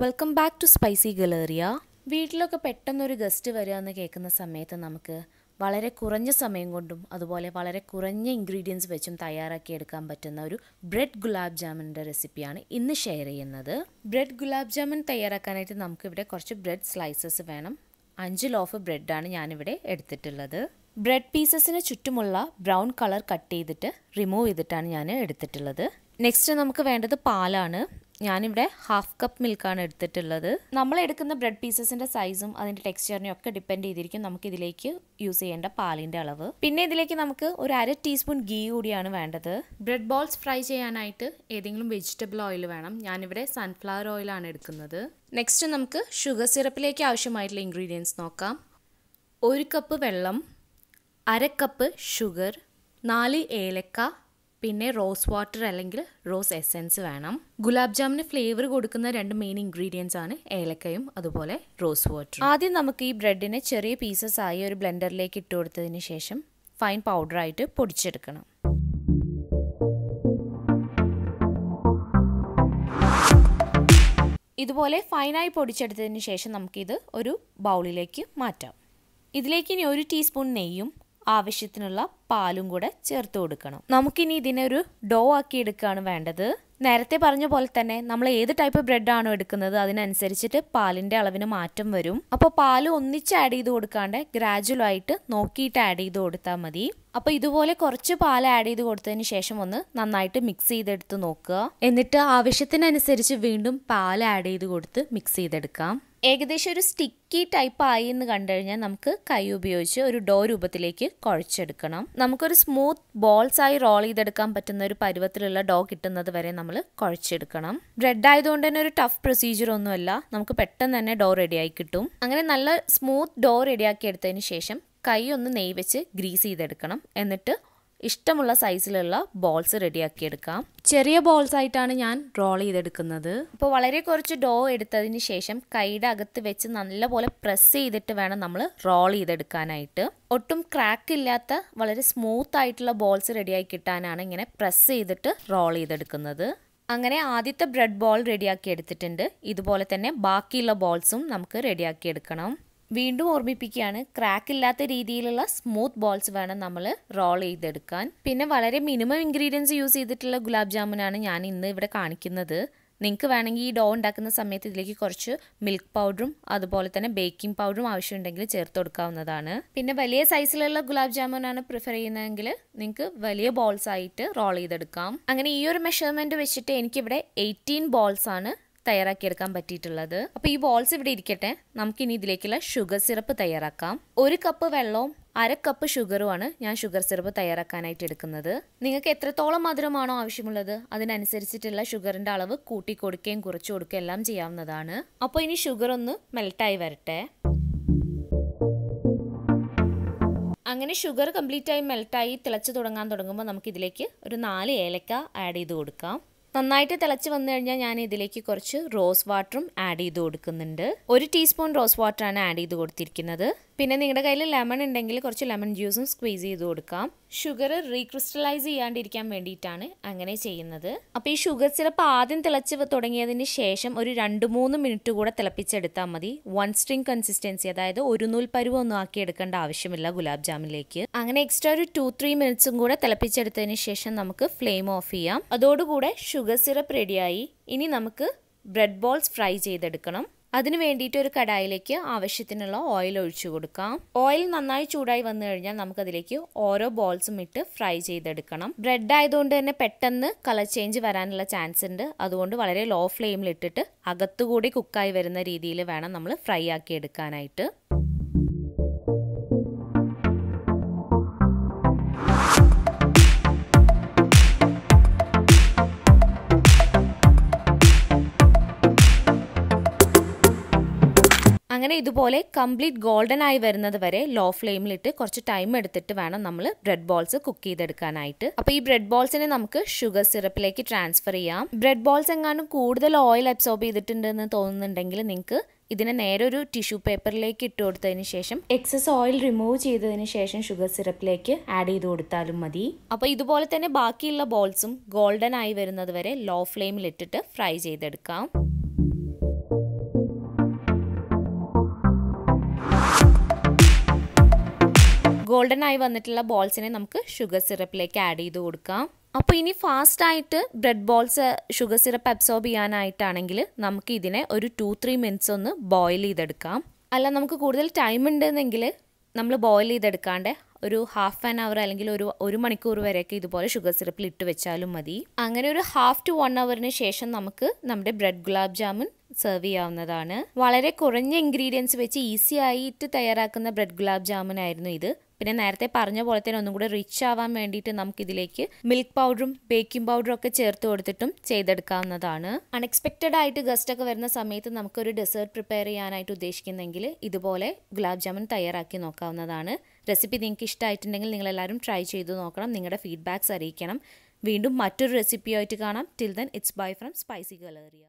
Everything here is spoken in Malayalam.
Welcome back to spicy galleria. വീട്ടിലൊക്കെ പെട്ടെന്നൊരു ഗസ്റ്റ് വരിക എന്ന് കേൾക്കുന്ന സമയത്ത് നമുക്ക് വളരെ കുറഞ്ഞ സമയം കൊണ്ടും അതുപോലെ വളരെ കുറഞ്ഞ ഇൻഗ്രീഡിയൻസ് വെച്ചും തയ്യാറാക്കി എടുക്കാൻ പറ്റുന്ന ഒരു ബ്രെഡ് ഗുലാബ് ജാമുൻ്റെ റെസിപ്പിയാണ് ഇന്ന് ഷെയർ ചെയ്യുന്നത്. ബ്രെഡ് ഗുലാബ് ജാമുൻ തയ്യാറാക്കാനായിട്ട് നമുക്കിവിടെ കുറച്ച് ബ്രെഡ് സ്ലൈസസ് വേണം. 5 ലോഫ് ബ്രെഡാണ് ഞാനിവിടെ എടുത്തിട്ടുള്ളത്. ബ്രെഡ് പീസസിന് ചുറ്റുമുള്ള ബ്രൗൺ കളർ കട്ട് ചെയ്തിട്ട് റിമൂവ് ചെയ്തിട്ടാണ് ഞാൻ എടുത്തിട്ടുള്ളത്. നെക്സ്റ്റ് നമുക്ക് വേണ്ടത് പാലാണ്. ഞാനിവിടെ 1/2 കപ്പ് മിൽക്കാണ് എടുത്തിട്ടുള്ളത്. നമ്മൾ എടുക്കുന്ന ബ്രെഡ് പീസസിൻ്റെ സൈസും അതിൻ്റെ ടെക്സ്ചറിനെയും ഒക്കെ ഡിപ്പെൻഡ് ചെയ്തിരിക്കും നമുക്കിതിലേക്ക് യൂസ് ചെയ്യേണ്ട പാലിൻ്റെ അളവ്. പിന്നെ ഇതിലേക്ക് നമുക്ക് ഒരു 1/2 ടീസ്പൂൺ ഗീ കൂടിയാണ് വേണ്ടത്. ബ്രെഡ് ബോൾസ് ഫ്രൈ ചെയ്യാനായിട്ട് ഏതെങ്കിലും വെജിറ്റബിൾ ഓയിൽ വേണം. ഞാനിവിടെ സൺഫ്ലവർ ഓയിലാണ് എടുക്കുന്നത്. നെക്സ്റ്റ് നമുക്ക് ഷുഗർ സിറപ്പിലേക്ക് ആവശ്യമായിട്ടുള്ള ഇൻഗ്രീഡിയൻസ് നോക്കാം. 1 കപ്പ് വെള്ളം, 1/2 കപ്പ് ഷുഗർ, 4 ഏലക്ക, പിന്നെ റോസ് വാട്ടർ അല്ലെങ്കിൽ റോസ് എസെൻസ് വേണം. ഗുലാബ് ജാമിന് ഫ്ലേവർ കൊടുക്കുന്ന 2 മെയിൻ ഇൻഗ്രീഡിയൻസ് ആണ് ഏലക്കയും അതുപോലെ റോസ് വാട്ടർ. ആദ്യം നമുക്ക് ഈ ബ്രെഡിനെ ചെറിയ പീസസ് ആയി ഒരു ബ്ലെൻഡറിലേക്ക് ഇട്ട് കൊടുത്തതിന് ശേഷം ഫൈൻ പൗഡറായിട്ട് പൊടിച്ചെടുക്കണം. ഇതുപോലെ ഫൈനായി പൊടിച്ചെടുത്തതിന് ശേഷം നമുക്കിത് ഒരു ബൗളിലേക്ക് മാറ്റാം. ഇതിലേക്ക് ഇനി 1 ടീസ്പൂൺ നെയ്യും ആവശ്യത്തിനുള്ള പാലും കൂടെ ചേർത്ത് കൊടുക്കണം. നമുക്കിനി ഇതിനൊരു ഡോ ആക്കി എടുക്കുകയാണ് വേണ്ടത്. നേരത്തെ പറഞ്ഞ പോലെ തന്നെ നമ്മൾ ഏത് ടൈപ്പ് ബ്രെഡ് ആണോ എടുക്കുന്നത് അതിനനുസരിച്ചിട്ട് പാലിൻ്റെ അളവിന് മാറ്റം വരും. അപ്പോൾ പാല് ഒന്നിച്ച് ആഡ് ചെയ്ത് കൊടുക്കാണ്ട് ഗ്രാജുവൽ ആയിട്ട് നോക്കിയിട്ട് ആഡ് ചെയ്ത് കൊടുത്താൽ മതി. അപ്പോൾ ഇതുപോലെ കുറച്ച് പാൽ ആഡ് ചെയ്ത് കൊടുത്തതിന് ശേഷം ഒന്ന് നന്നായിട്ട് മിക്സ് ചെയ്തെടുത്ത് നോക്കുക. എന്നിട്ട് ആവശ്യത്തിനനുസരിച്ച് വീണ്ടും പാൽ ആഡ് ചെയ്ത് കൊടുത്ത് മിക്സ് ചെയ്തെടുക്കാം. ഏകദേശം ഒരു സ്റ്റിക്കി ടൈപ്പ് ആയി എന്ന് കണ്ടു കഴിഞ്ഞാൽ നമുക്ക് കൈ ഉപയോഗിച്ച് ഒരു ഡോ രൂപത്തിലേക്ക് കുഴച്ചെടുക്കണം. നമുക്കൊരു സ്മൂത്ത് ബോൾസ് ആയി റോൾ ചെയ്തെടുക്കാൻ പറ്റുന്ന ഒരു പരുവത്തിലുള്ള ഡോ കിട്ടുന്നത് വരെ നമ്മൾ കുഴച്ചെടുക്കണം. ബ്രെഡ് ആയതുകൊണ്ട് തന്നെ ഒരു ടഫ് പ്രൊസീജിയർ ഒന്നുമല്ല, നമുക്ക് പെട്ടെന്ന് തന്നെ ഡോ റെഡിയായി കിട്ടും. അങ്ങനെ നല്ല സ്മൂത്ത് ഡോ റെഡിയാക്കി എടുത്തതിന് ശേഷം കൈ ഒന്ന് നെയ്യ് വെച്ച് ഗ്രീസ് ചെയ്തെടുക്കണം. എന്നിട്ട് ഇഷ്ടമുള്ള സൈസിലുള്ള ബോൾസ് റെഡിയാക്കി എടുക്കാം. ചെറിയ ബോൾസ് ആയിട്ടാണ് ഞാൻ റോൾ ചെയ്തെടുക്കുന്നത്. അപ്പോൾ വളരെ കുറച്ച് ഡോ എടുത്തതിന് ശേഷം കൈയുടെ അകത്ത് വെച്ച് നല്ലപോലെ പ്രസ് ചെയ്തിട്ട് വേണം നമ്മൾ റോൾ ചെയ്തെടുക്കാനായിട്ട്. ഒട്ടും ക്രാക്ക് ഇല്ലാത്ത വളരെ സ്മൂത്ത് ആയിട്ടുള്ള ബോൾസ് റെഡിയാക്കി കിട്ടാനാണ് ഇങ്ങനെ പ്രസ് ചെയ്തിട്ട് റോൾ ചെയ്തെടുക്കുന്നത്. അങ്ങനെ ആദ്യത്തെ ബ്രെഡ് ബോൾ റെഡിയാക്കി എടുത്തിട്ടുണ്ട്. ഇതുപോലെ തന്നെ ബാക്കിയുള്ള ബോൾസും നമുക്ക് റെഡിയാക്കി എടുക്കണം. വീണ്ടും ഓർമ്മിപ്പിക്കുകയാണ്, ക്രാക്ക് ഇല്ലാത്ത രീതിയിലുള്ള സ്മൂത്ത് ബോൾസ് വേണം നമ്മൾ റോൾ ചെയ്തെടുക്കാൻ. പിന്നെ വളരെ മിനിമം ഇൻഗ്രീഡിയൻസ് യൂസ് ചെയ്തിട്ടുള്ള ഗുലാബ് ജാമുനാണ് ഞാൻ ഇന്ന് ഇവിടെ കാണിക്കുന്നത്. നിങ്ങൾക്ക് വേണമെങ്കിൽ ഈ ഡോ ഉണ്ടാക്കുന്ന സമയത്ത് ഇതിലേക്ക് കുറച്ച് മിൽക്ക് പൗഡറും അതുപോലെ തന്നെ ബേക്കിംഗ് പൗഡറും ആവശ്യമുണ്ടെങ്കിൽ ചേർത്ത് കൊടുക്കാവുന്നതാണ്. പിന്നെ വലിയ സൈസിലുള്ള ഗുലാബ് ജാമുനാണ് പ്രിഫർ ചെയ്യുന്നതെങ്കിൽ നിങ്ങൾക്ക് വലിയ ബോൾസ് ആയിട്ട് റോൾ ചെയ്തെടുക്കാം. അങ്ങനെ ഈ ഒരു മെഷർമെൻറ്റ് വെച്ചിട്ട് എനിക്കിവിടെ 18 ബോൾസ് ആണ് തയ്യാറാക്കിയെടുക്കാൻ പറ്റിയിട്ടുള്ളത്. അപ്പോൾ ഈ ബോൾസ് ഇവിടെ ഇരിക്കട്ടെ. നമുക്കിനി ഇതിലേക്കുള്ള ഷുഗർ സിറപ്പ് തയ്യാറാക്കാം. 1 കപ്പ് വെള്ളവും 1/2 കപ്പ് ഷുഗറുമാണ് ഞാൻ ഷുഗർ സിറപ്പ് തയ്യാറാക്കാനായിട്ട് എടുക്കുന്നത്. നിങ്ങൾക്ക് എത്രത്തോളം മധുരമാണോ ആവശ്യമുള്ളത് അതിനനുസരിച്ചിട്ടുള്ള ഷുഗറിൻ്റെ അളവ് കൂട്ടി കൊടുക്കുകയും കുറച്ച് കൊടുക്കുകയും എല്ലാം ചെയ്യാവുന്നതാണ്. അപ്പോൾ ഇനി ഷുഗർ ഒന്ന് മെൽട്ടായി വരട്ടെ. അങ്ങനെ ഷുഗർ കംപ്ലീറ്റ് ആയി മെൽട്ടായി തിളച്ച് തുടങ്ങുമ്പോൾ നമുക്കിതിലേക്ക് ഒരു 4 ഏലക്ക ആഡ് ചെയ്ത് കൊടുക്കാം. നന്നായിട്ട് തിളച്ച് വന്നു കഴിഞ്ഞാൽ ഞാൻ ഇതിലേക്ക് കുറച്ച് റോസ് വാട്ടറും ആഡ് ചെയ്ത് കൊടുക്കുന്നുണ്ട്. 1 ടീസ്പൂൺ റോസ് വാട്ടറാണ് ആഡ് ചെയ്ത് കൊടുത്തിരിക്കുന്നത്. പിന്നെ നിങ്ങളുടെ കയ്യിൽ ലെമൺ ഉണ്ടെങ്കിൽ കുറച്ച് ലെമൺ ജ്യൂസും സ്ക്വീസ് ചെയ്ത് കൊടുക്കാം. ഷുഗർ റീക്രിസ്റ്റലൈസ് ചെയ്യാണ്ടിരിക്കാൻ വേണ്ടിയിട്ടാണ് അങ്ങനെ ചെയ്യുന്നത്. അപ്പോൾ ഈ ഷുഗർ സിറപ്പ് ആദ്യം തിളച്ച് തുടങ്ങിയതിന് ശേഷം ഒരു 2-3 മിനിറ്റ് കൂടെ തിളപ്പിച്ചെടുത്താൽ മതി. 1 സ്ട്രിങ് കൺസിസ്റ്റൻസി, അതായത് ഒരു നൂൽ പരുവൊന്നും ആക്കി എടുക്കേണ്ട ആവശ്യമില്ല ഗുലാബ് ജാമിലേക്ക്. അങ്ങനെ എക്സ്ട്രാ ഒരു 2-3 മിനിറ്റ്സും കൂടെ തിളപ്പിച്ചെടുത്തതിന് ശേഷം നമുക്ക് ഫ്ലെയിം ഓഫ് ചെയ്യാം. അതോടുകൂടെ ഷുഗർ സിറപ്പ് റെഡിയായി. ഇനി നമുക്ക് ബ്രെഡ് ബോൾസ് ഫ്രൈ ചെയ്തെടുക്കണം. അതിന് വേണ്ടിയിട്ട് ഒരു കടായിലേക്ക് ആവശ്യത്തിനുള്ള ഓയിൽ ഒഴിച്ചു കൊടുക്കാം. ഓയിൽ നന്നായി ചൂടായി വന്നു കഴിഞ്ഞാൽ നമുക്കതിലേക്ക് ഓരോ ബോൾസും ഇട്ട് ഫ്രൈ ചെയ്തെടുക്കണം. ബ്രെഡ് ആയതുകൊണ്ട് തന്നെ പെട്ടെന്ന് കളർ ചേഞ്ച് വരാനുള്ള ചാൻസ് ഉണ്ട്. അതുകൊണ്ട് വളരെ ലോ ഫ്ലെയിമിൽ ഇട്ടിട്ട് അകത്തുകൂടി കുക്കായി വരുന്ന രീതിയിൽ വേണം നമ്മൾ ഫ്രൈ ആക്കി എടുക്കാനായിട്ട്. അങ്ങനെ ഇതുപോലെ കംപ്ലീറ്റ് ഗോൾഡൻ ആയി വരുന്നത് വരെ ലോ ഫ്ലെയിമിലിട്ട് കുറച്ച് ടൈം എടുത്തിട്ട് വേണം നമ്മൾ ബ്രെഡ് ബോൾസ് കുക്ക് ചെയ്തെടുക്കാനായിട്ട്. അപ്പോൾ ഈ ബ്രെഡ് ബോൾസിനെ നമുക്ക് ഷുഗർ സിറപ്പിലേക്ക് ട്രാൻസ്ഫർ ചെയ്യാം. ബ്രെഡ് ബോൾസ് എങ്ങാനും കൂടുതൽ ഓയിൽ അബ്സോർബ് ചെയ്തിട്ടുണ്ടെന്ന് തോന്നുന്നുണ്ടെങ്കിൽ നിങ്ങൾക്ക് ഇതിനെ നേരെ ഒരു ടിഷ്യൂ പേപ്പറിലേക്ക് ഇട്ട് കൊടുത്തതിന് ശേഷം എക്സസ് ഓയിൽ റിമൂവ് ചെയ്തതിന് ശേഷം ഷുഗർ സിറപ്പിലേക്ക് ആഡ് ചെയ്ത് കൊടുത്താലും മതി. അപ്പോൾ ഇതുപോലെ തന്നെ ബാക്കിയുള്ള ബോൾസും ഗോൾഡൻ ആയി വരുന്നത് വരെ ലോ ഫ്ലെയിമിൽ ഇട്ടിട്ട് ഫ്രൈ ചെയ്തെടുക്കാം. ഗോൾഡൻ ആയി വന്നിട്ടുള്ള ബോൾസിനെ നമുക്ക് ഷുഗർ സിറപ്പിലേക്ക് ആഡ് ചെയ്ത് കൊടുക്കാം. അപ്പോൾ ഇനി ഫാസ്റ്റായിട്ട് bread balls sugar syrup absorb ചെയ്യാനായിട്ടാണെങ്കിൽ നമുക്ക് ഇതിനെ ഒരു 2-3 മിനിറ്റ്സ് ഒന്ന് ബോയിൽ ചെയ്തെടുക്കാം. അല്ല നമുക്ക് കൂടുതൽ ടൈം ഉണ്ടെന്നെങ്കിൽ നമ്മൾ ബോയിൽ ചെയ്തെടുക്കാണ്ട് ഒരു ഹാഫ് ആൻ അവർ അല്ലെങ്കിൽ ഒരു മണിക്കൂർ വരെയൊക്കെ ഇതുപോലെ ഷുഗർ സിറപ്പിൽ ഇട്ട് വെച്ചാലും മതി. അങ്ങനെ ഒരു 1/2 to 1 hour ശേഷം നമുക്ക് നമ്മുടെ ബ്രെഡ് ഗുലാബ് ജാമുൻ സെർവ് ചെയ്യാവുന്നതാണ്. വളരെ കുറഞ്ഞ ഇൻഗ്രീഡിയൻസ് വെച്ച് ഈസി ആയിട്ട് തയ്യാറാക്കുന്ന ബ്രെഡ് ഗുലാബ് ജാമുൻ ആയിരുന്നു ഇത്. പിന്നെ നേരത്തെ പറഞ്ഞ പോലെ തന്നെ ഒന്നും കൂടെ റിച്ച് ആവാൻ വേണ്ടിയിട്ട് നമുക്കിതിലേക്ക് മിൽക്ക് പൗഡറും ബേക്കിംഗ് പൗഡറും ഒക്കെ ചേർത്ത് കൊടുത്തിട്ടും ചെയ്തെടുക്കാവുന്നതാണ്. അൺഎക്സ്പെക്റ്റഡ് ആയിട്ട് ഗസ്റ്റ് ഒക്കെ വരുന്ന സമയത്ത് നമുക്കൊരു ഡെസേർട്ട് പ്രിപ്പയർ ചെയ്യാനായിട്ട് ഉദ്ദേശിക്കുന്നെങ്കിൽ ഇതുപോലെ ഗുലാബ് ജാമുൻ തയ്യാറാക്കി നോക്കാവുന്നതാണ്. റെസിപ്പി നിങ്ങൾക്ക് ഇഷ്ടമായിട്ടുണ്ടെങ്കിൽ നിങ്ങളെല്ലാവരും ട്രൈ ചെയ്ത് നോക്കണം. നിങ്ങളുടെ ഫീഡ്ബാക്ക്സ് അറിയിക്കണം. വീണ്ടും മറ്റൊരു റെസിപ്പിയായിട്ട് കാണാം. Till then it's bye from spicy Galleria.